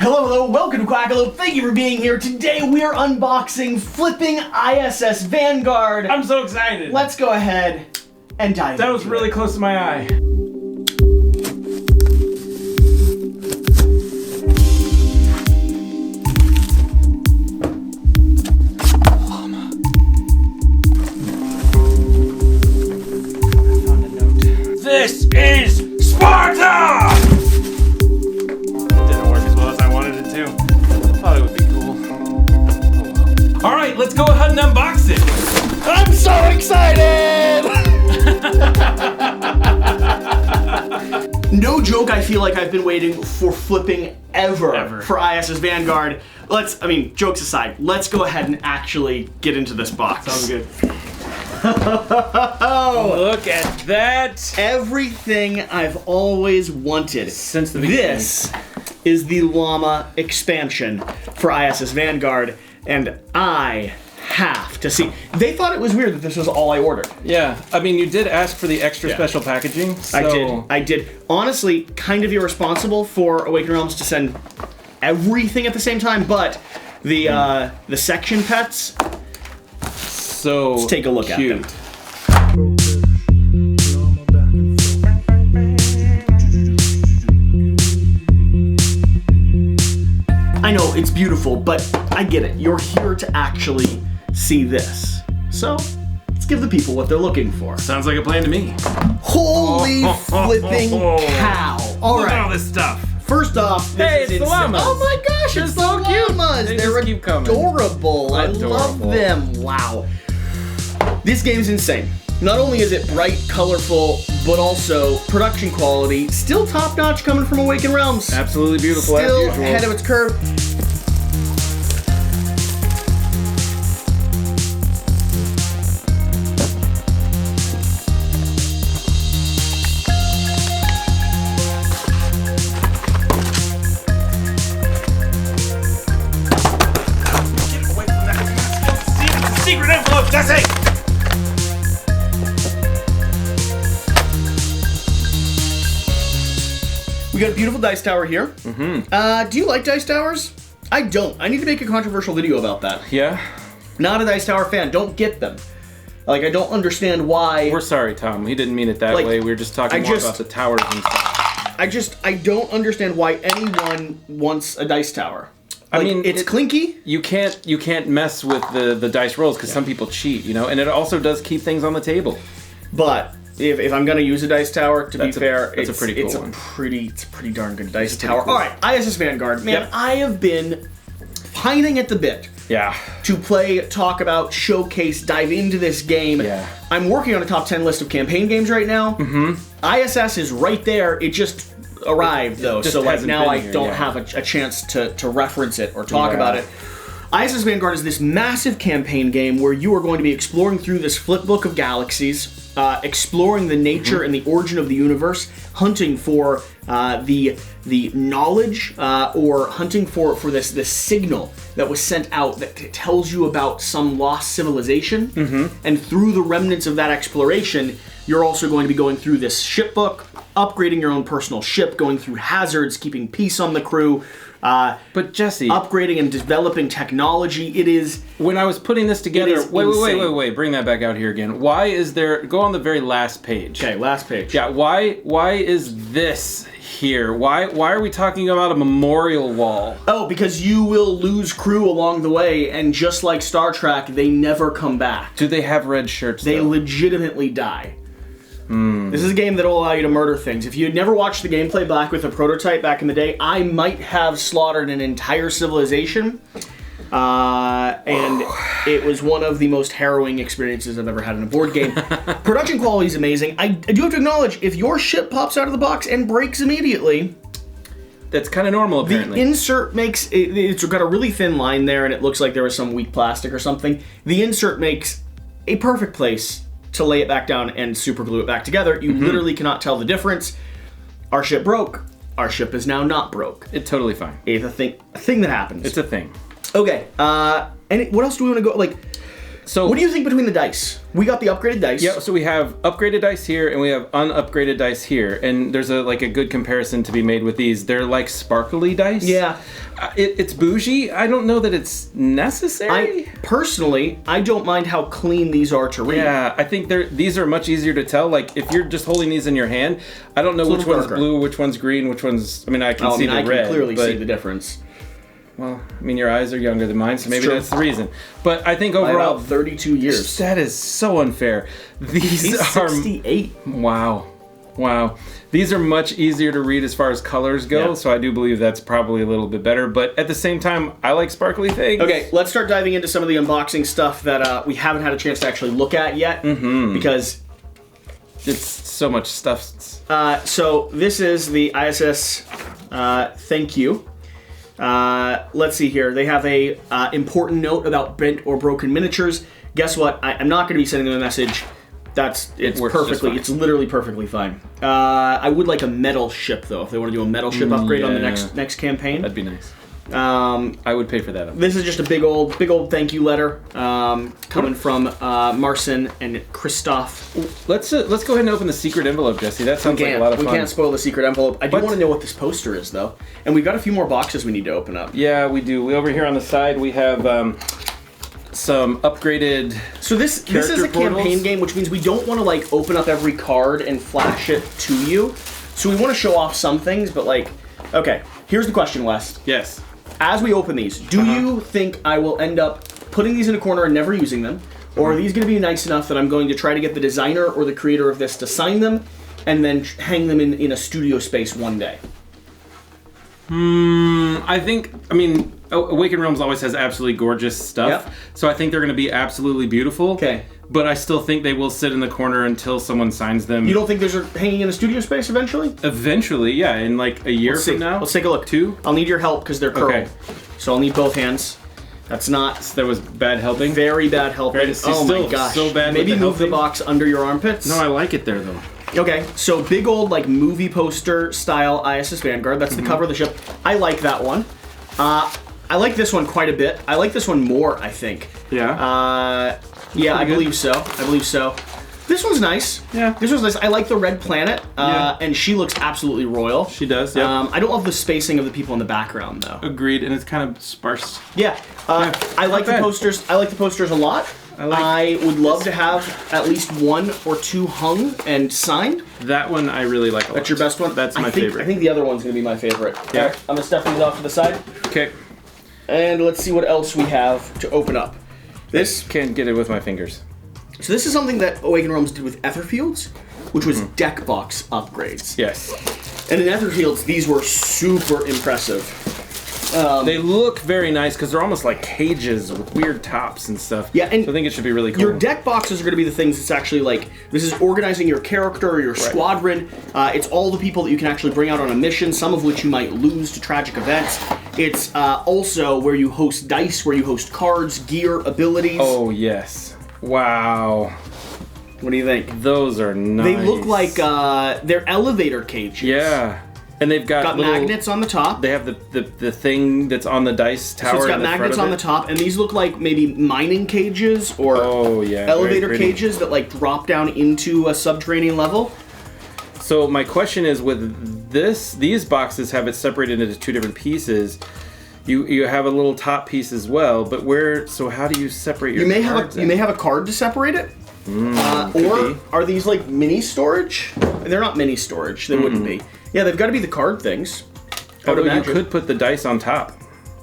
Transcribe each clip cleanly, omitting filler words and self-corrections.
Hello, welcome to Quackalope. Thank you for being here. Today we are unboxing flipping ISS Vanguard. I'm so excited. Let's go ahead and dive That was really close to my eye. This is Sparta! Didn't work as well as I wanted it to. I thought it would be cool. Oh, well. Alright, let's go ahead and unbox it! I'm so excited! No joke, I feel like I've been waiting for flipping ever for ISS Vanguard. Jokes aside, let's go ahead and actually get into this box. Sounds good. Oh, look at that! Everything I've always wanted. Since the beginning. This is the Llama expansion for ISS Vanguard, and I have to see. They thought it was weird that this was all I ordered. Yeah, I mean, you did ask for the extra special packaging, so... I did. Honestly, kind of irresponsible for Awakened Realms to send everything at the same time, but the section pets... So let's take a look cute. at them. I know, it's beautiful, but I get it. You're here to actually see this. So, let's give the people what they're looking for. Sounds like a plan to me. Holy flipping cow. All Look right. at all this stuff. First off, it's the llamas. Oh my gosh, it's so the cute. llamas. They're keep coming. adorable. I love them. Wow. This game's insane. Not only is it bright, colorful, but also production quality, still top-notch coming from Awakened Realms. Absolutely beautiful, Still as usual. ahead of its curve. Get away from that. See if it's a secret envelope, Jesse! We got a beautiful dice tower here. Mm-hmm. Do you like dice towers? I don't. I need to make a controversial video about that. Yeah? Not a dice tower fan. Don't get them. Like, I don't understand why. We're sorry, Tom. We didn't mean it that way. We were just talking more about the towers and stuff. I don't understand why anyone wants a dice tower. Like, I mean, it's clinky. You can't mess with the dice rolls because some people cheat, you know, and it also does keep things on the table. But if I'm gonna use a dice tower, to be fair, it's a pretty cool one. It's a pretty darn good dice tower. Cool. All right, ISS Vanguard, man, Yep. I have been pining at the bit. Yeah. To play, talk about, showcase, dive into this game. Yeah. I'm working on a top 10 list of campaign games right now. Mm-hmm. ISS is right there. It just arrived though, so like now I don't have a chance to reference it or talk about it. ISS Vanguard is this massive campaign game where you are going to be exploring through this flip book of galaxies, exploring the nature and the origin of the universe, hunting for the knowledge or hunting for this signal that was sent out that tells you about some lost civilization. And through the remnants of that exploration, you're also going to be going through this ship book, upgrading your own personal ship, going through hazards, keeping peace on the crew. But Jesse, upgrading and developing technology. It is. When I was putting this together, insane. wait, bring that back out here again. Why is there? Go on the very last page. Okay, last page. Yeah. Why is this here? Why are we talking about a memorial wall? Oh, because you will lose crew along the way, and just like Star Trek, they never come back. Do they have red shirts? They though? legitimately die. This is a game that will allow you to murder things. If you had never watched the gameplay back with a prototype back in the day, I might have slaughtered an entire civilization. And it was one of the most harrowing experiences I've ever had in a board game. Production quality is amazing. I do have to acknowledge, if your ship pops out of the box and breaks immediately, that's kind of normal, apparently. the insert makes it's got a really thin line there, and it looks like there was some weak plastic or something. The insert makes a perfect place to lay it back down and super glue it back together. You literally cannot tell the difference. Our ship broke. Our ship is now not broke. It's totally fine. It's a thing that happens. It's a thing. Okay. And what else do we want to go? Like, So what do you think between the dice? We got the upgraded dice. Yeah, so we have upgraded dice here, and we have unupgraded dice here, and there's a good comparison to be made with these. They're like sparkly dice. Yeah. It's bougie. I don't know that it's necessary. Personally, I don't mind how clean these are to read. Yeah, I think these are much easier to tell. Like, if you're just holding these in your hand, I don't know which one's blue, which one's green, which one's... I mean, I can see the red. I can clearly see the difference. Well, I mean, your eyes are younger than mine, so maybe that's the reason. But I think overall... By about 32 years. That is so unfair. He's 68. Wow. These are much easier to read as far as colors go, so I do believe that's probably a little bit better. But at the same time, I like sparkly things. Okay, let's start diving into some of the unboxing stuff that we haven't had a chance to actually look at yet. Because... it's so much stuff. So this is the ISS Thank You. Let's see here. They have a important note about bent or broken miniatures. Guess what? I'm not going to be sending them a message. It's literally perfectly fine. I would like a metal ship though. If they want to do a metal ship upgrade on the next campaign, that'd be nice. I would pay for that. This is just a big old thank you letter coming from Marcin and Krzysztof. Let's go ahead and open the secret envelope, Jesse. That sounds like a lot of fun. We can't spoil the secret envelope. I do want to know what this poster is though, and we've got a few more boxes we need to open up. Yeah, we do. We over here on the side we have some upgraded. So this is a campaign game, which means we don't want to like open up every card and flash it to you. So we want to show off some things, but like, okay. Here's the question, Wes. Yes. As we open these, do you think I will end up putting these in a corner and never using them? Or are these going to be nice enough that I'm going to try to get the designer or the creator of this to sign them and then hang them in a studio space one day? Awakened Realms always has absolutely gorgeous stuff. So I think they're going to be absolutely beautiful. Okay. But I still think they will sit in the corner until someone signs them. You don't think those are hanging in a studio space eventually? Eventually, yeah. In like a year from now. Let's take a look. 2? I'll need your help because they're curled. Okay. So I'll need both hands. That's not... That was bad helping? Very bad helping. Oh my gosh. So bad. Maybe move the box under your armpits. No, I like it there though. Okay, so big old like movie poster style ISS Vanguard. That's the cover of the ship. I like that one. I like this one quite a bit. I like this one more, I think. Yeah? Yeah, I believe so. This one's nice. Yeah. This one's nice. I like the red planet, and she looks absolutely royal. She does, yeah. I don't love the spacing of the people in the background, though. Agreed, and it's kind of sparse. Yeah. I like the posters. I like the posters a lot. I would love to have at least 1 or 2 hung and signed. That one I really like a lot. That's your best one? That's my favorite. I think the other one's going to be my favorite. Yeah. Right, I'm going to step these off to the side. Okay. And let's see what else we have to open up. This can't get it with my fingers. So this is something that Awakened Realms did with Etherfields, which was deck box upgrades. Yes. And in Etherfields, these were super impressive. They look very nice because they're almost like cages with weird tops and stuff. Yeah, and so I think it should be really cool. Your deck boxes are going to be the things that's actually like, this is organizing your character or your squadron. It's all the people that you can actually bring out on a mission, some of which you might lose to tragic events. It's also where you host dice, where you host cards, gear, abilities. Oh, yes. Wow. What do you think? Those are nice. They look like they're elevator cages. Yeah. And they've got magnets on the top. They have the thing that's on the dice tower. So it's got magnets on the top, and these look like maybe mining cages or elevator cages that like drop down into a subterranean level. So my question is, with these boxes have it separated into 2 different pieces. You have a little top piece as well, but so how do you separate your cards? You may have a card to separate it. Or are these like mini storage? They're not mini storage. They wouldn't be. Yeah, they've got to be the card things. Although you could put the dice on top.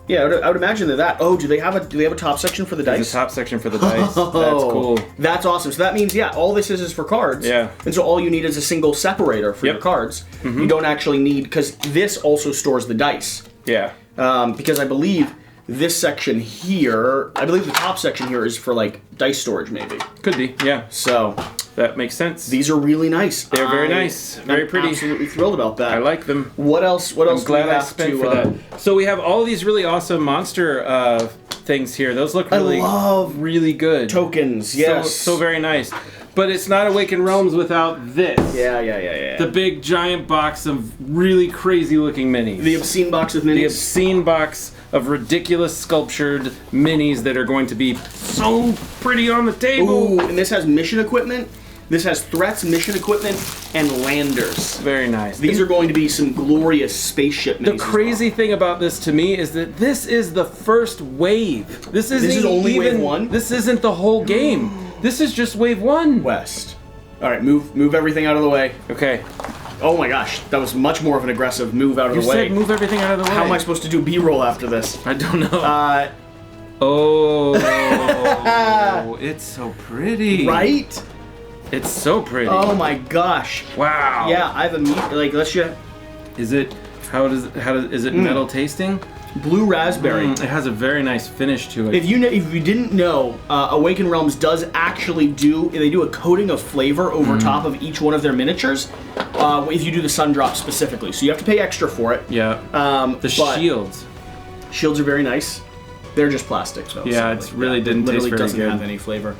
Yeah, I would imagine they're that. Oh, do they have a top section for the dice? There's a top section for the dice. That's cool. That's awesome. So that means, all this is for cards. Yeah. And so all you need is a single separator for your cards. You don't actually need, because this also stores the dice. Yeah. Because I believe this section here, I believe the top section here is for like dice storage maybe. Could be, yeah. So that makes sense. These are really nice. They're very nice. Very pretty. I'm absolutely thrilled about that. I like them. What else? I'm glad I spent for that. So we have all of these really awesome monster things here. Those look really good. Tokens, yes. So very nice. But it's not Awakened Realms without this. Yeah. The big giant box of really crazy looking minis. The obscene box of minis. The obscene box of ridiculous sculptured minis that are going to be so pretty on the table. Ooh, and this has mission equipment. This has threats, mission equipment, and landers. Very nice. These are going to be some glorious spaceship minis. The crazy thing about this to me is that this is the first wave. This is only wave 1? This isn't the whole game. This is just wave 1. West. All right, move everything out of the way. Okay. Oh my gosh, that was much more of an aggressive move out of the way. You said move everything out of the way. How am I supposed to do B-roll after this? I don't know. It's so pretty. Right? It's so pretty. Oh my gosh. Wow. Yeah, I have a let's just. Is it is it metal tasting? Blue raspberry. It has a very nice finish to it. If you didn't know, Awakened Realms does actually do a coating of flavor over top of each one of their miniatures. If you do the sun drop specifically, so you have to pay extra for it. Yeah. Shields. Shields are very nice. They're just plastic though. Yeah, it's really didn't taste very good. Doesn't have any flavor.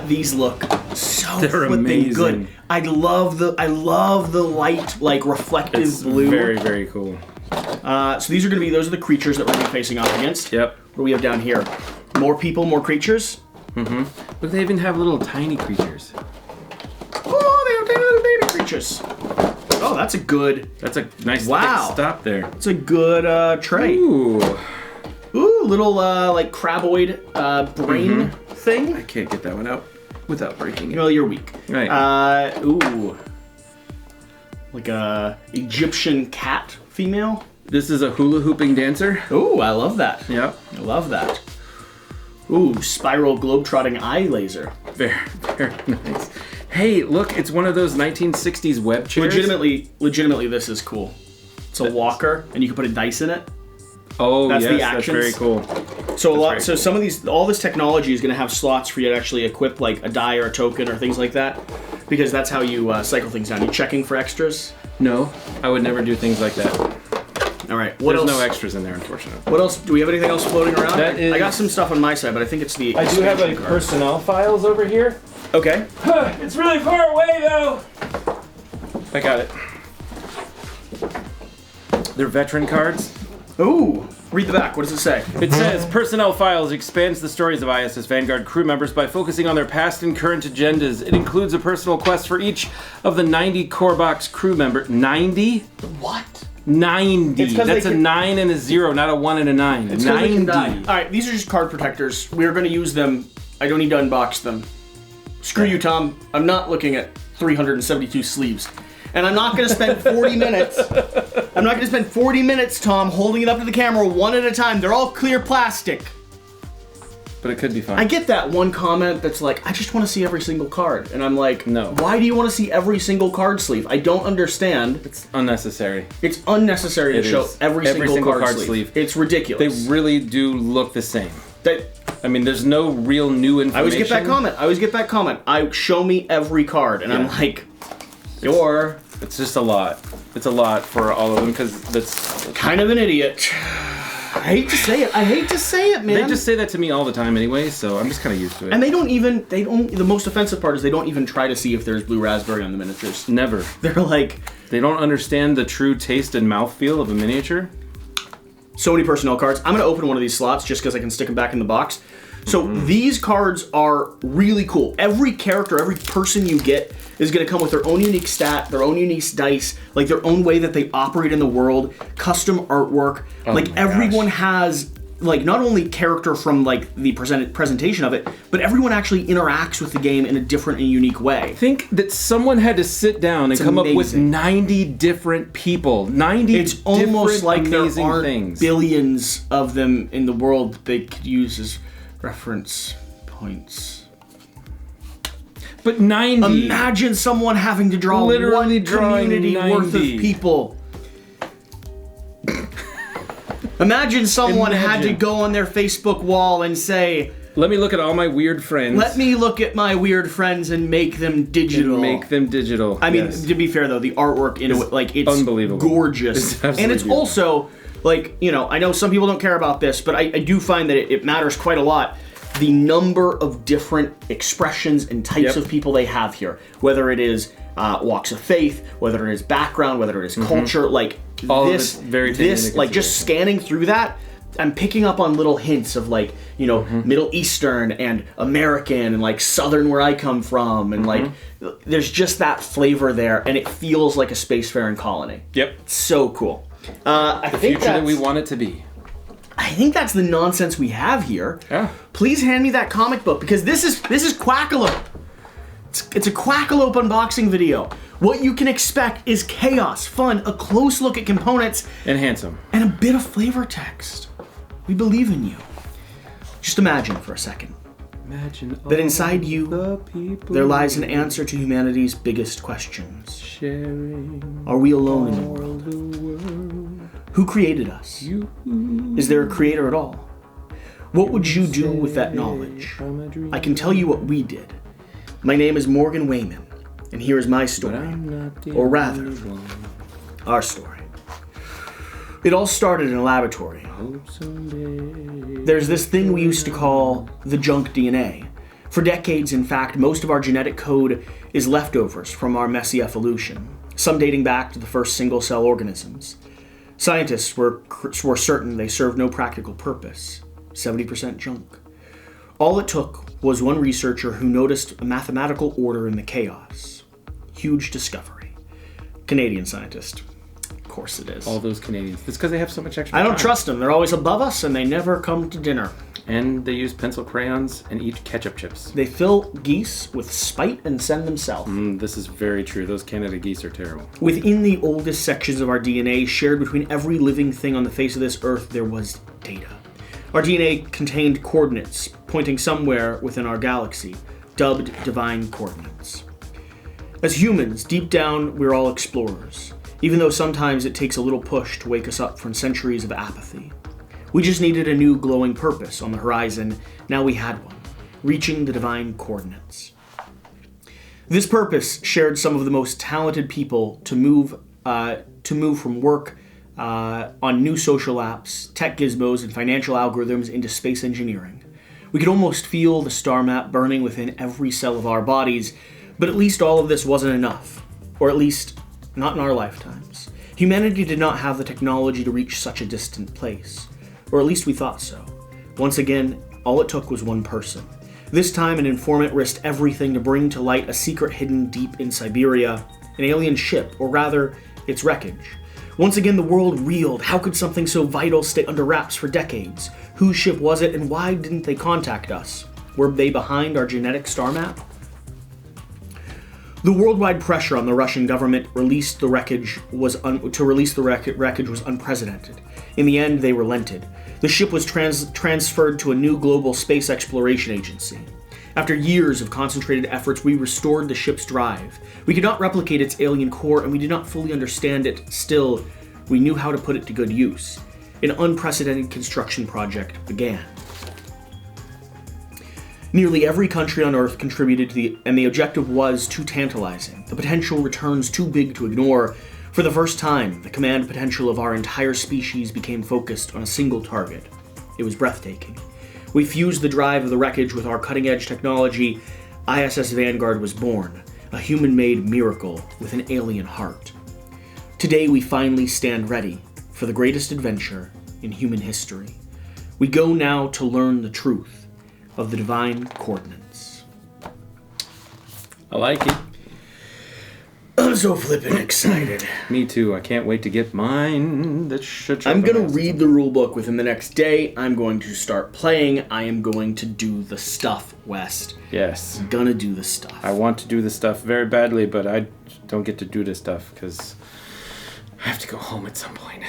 These look so amazing. Good. I love the light, like reflective blue. Very, very cool. So those are the creatures that we're going to be facing off against. Yep. What do we have down here? More people, more creatures. Look, they even have little tiny creatures. Oh, they have tiny little baby creatures. Oh, that's a nice thick stop there. It's a good tray. Ooh, little like craboid brain thing. I can't get that one out without breaking it. Well, you're weak. Right. Like a Egyptian cat female. This is a hula hooping dancer. Ooh, I love that. Yep. I love that. Ooh, spiral globetrotting eye laser. Very, very nice. Hey, look, it's one of those 1960s web chairs. Legitimately, this is cool. It's a walker, and you can put a dice in it. Oh, that's the that's very cool. So some of these, all this technology is going to have slots for you to actually equip like a die or a token or things like that, because that's how you cycle things down. You checking for extras? No, I would never do things like that. All right. There's no extras in there, unfortunately. What else? Do we have anything else floating around? I got some stuff on my side, but I think it's the. I do have like personnel files over here. Okay. It's really far away though. I got it. They're veteran cards. Ooh, read the back. What does it say? It says, Personnel Files expands the stories of ISS Vanguard crew members by focusing on their past and current agendas. It includes a personal quest for each of the 90 core box crew member. 90? What? 90. That's a 9 and a 0, not a 1 and a 9. It's 90. Alright, these are just card protectors. We're going to use them. I don't need to unbox them. Screw you, Tom. I'm not looking at 372 sleeves. And I'm not going to spend 40 minutes. I'm not going to spend 40 minutes, Tom, holding it up to the camera one at a time. They're all clear plastic. But it could be fun. I get that one comment that's like, I just want to see every single card. And I'm like, no. Why do you want to see every single card sleeve? I don't understand. It's unnecessary. It's unnecessary to show every single card sleeve. It's ridiculous. They really do look the same. I mean, there's no real new information. I always get that comment. Show me every card. And I'm like, It's just a lot. It's a lot for all of them because that's kind of an idiot. I hate to say it, man. They just say that to me all the time anyway, so I'm just kind of used to it. And the most offensive part is they don't even try to see if there's blue raspberry on the miniatures. Never. They're like... They don't understand the true taste and mouthfeel of a miniature. So many personnel cards. I'm going to open one of these slots just because I can stick them back in the box. So these cards are really cool. Every character, every person you get is going to come with their own unique stat, their own unique dice, like their own way that they operate in the world, custom artwork. Everyone has like not only character from like the presentation of it, but everyone actually interacts with the game in a different and unique way. Think that someone had to sit down and come up with 90 different people, 90 It's almost like there aren't things. Billions of them in the world that they could use as reference points. But 90. Imagine someone having to draw literally one community 90. worth of people. Imagine someone had to go on their Facebook wall and say, let me look at all my weird friends. Let me look at my weird friends and make them digital. I mean, to be fair though, the artwork it's unbelievable. Gorgeous. And it's also like, I know some people don't care about this, but I do find that it matters quite a lot. the number of different expressions and types of people they have here, whether it is walks of faith, whether it is background, whether it is culture, like all this, of it's very like just scanning through that, I'm picking up on little hints of like, you know, Middle Eastern and American and like Southern where I come from, and like there's just that flavor there, and it feels like a spacefaring colony. Yep. It's so cool. I The think future that we want it to be. I think that's the nonsense we have here. Yeah. Please hand me that comic book, because this is Quackalope. It's a Quackalope unboxing video. What you can expect is chaos, fun, a close look at components, And handsome. and a bit of flavor text. We believe in you. Just imagine for a second Imagine that inside you the people there lies an answer to humanity's biggest questions. sharing Are we alone in the world? all the world. Who created us? You Is there a creator at all? What would you do with that knowledge? I can tell you what we did. My name is Morgan Wayman, and here is my story. Or rather, our story. It all started in a laboratory. There's this thing we used to call the junk DNA. For decades, in fact, most of our genetic code is leftovers from our messy evolution, some dating back to the first single-cell organisms. Scientists were certain they served no practical purpose. 70% junk. All it took was one researcher who noticed a mathematical order in the chaos. Huge discovery. Canadian scientist. Of course it is. All those Canadians. It's because they have so much extra I don't time. trust them. They're always above us, and they never come to dinner. And they use pencil crayons and eat ketchup chips. They fill geese with spite and send them south. This is very true. Those Canada geese are terrible. Within the oldest sections of our DNA, shared between every living thing on the face of this earth, there was data. Our DNA contained coordinates pointing somewhere within our galaxy, dubbed divine coordinates. As humans, deep down, we're all explorers, even though sometimes it takes a little push to wake us up from centuries of apathy. We just needed a new glowing purpose on the horizon. Now we had one, reaching the divine coordinates. This purpose shared some of the most talented people to move from work on new social apps, tech gizmos, and financial algorithms into space engineering. We could almost feel the star map burning within every cell of our bodies, but at least all of this wasn't enough, or at least not in our lifetimes. Humanity did not have the technology to reach such a distant place, or at least we thought so. Once again, all it took was one person. This time, an informant risked everything to bring to light a secret hidden deep in Siberia, an alien ship, or rather, its wreckage. Once again, the world reeled. How could something so vital stay under wraps for decades? Whose ship was it, and why didn't they contact us? Were they behind our genetic star map? The worldwide pressure on the Russian government to release the wreckage was unprecedented. In the end, they relented. The ship was transferred to a new global space exploration agency. After years of concentrated efforts, we restored the ship's drive. We could not replicate its alien core, and we did not fully understand it. Still, we knew how to put it to good use. An unprecedented construction project began. Nearly every country on Earth contributed and the objective was too tantalizing, the potential returns too big to ignore. For the first time, the command potential of our entire species became focused on a single target. It was breathtaking. We fused the drive of the wreckage with our cutting-edge technology. ISS Vanguard was born, a human-made miracle with an alien heart. Today, we finally stand ready for the greatest adventure in human history. We go now to learn the truth of the divine coordinates. I like it. I'm so flippin' excited. Me too. I can't wait to get mine. I'm going to read the rulebook within the next day. I'm going to start playing. I am going to do the stuff, West. Yes. I'm going to do the stuff. I want to do the stuff very badly, but I don't get to do this stuff because I have to go home at some point.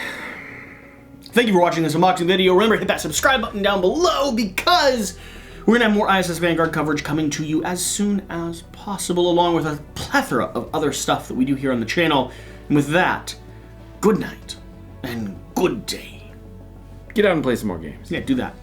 Thank you for watching this unboxing video. Remember, hit that subscribe button down below because we're going to have more ISS Vanguard coverage coming to you as soon as possible, along with a plethora of other stuff that we do here on the channel. And with that, good night and good day. Get out and play some more games. Yeah, do that.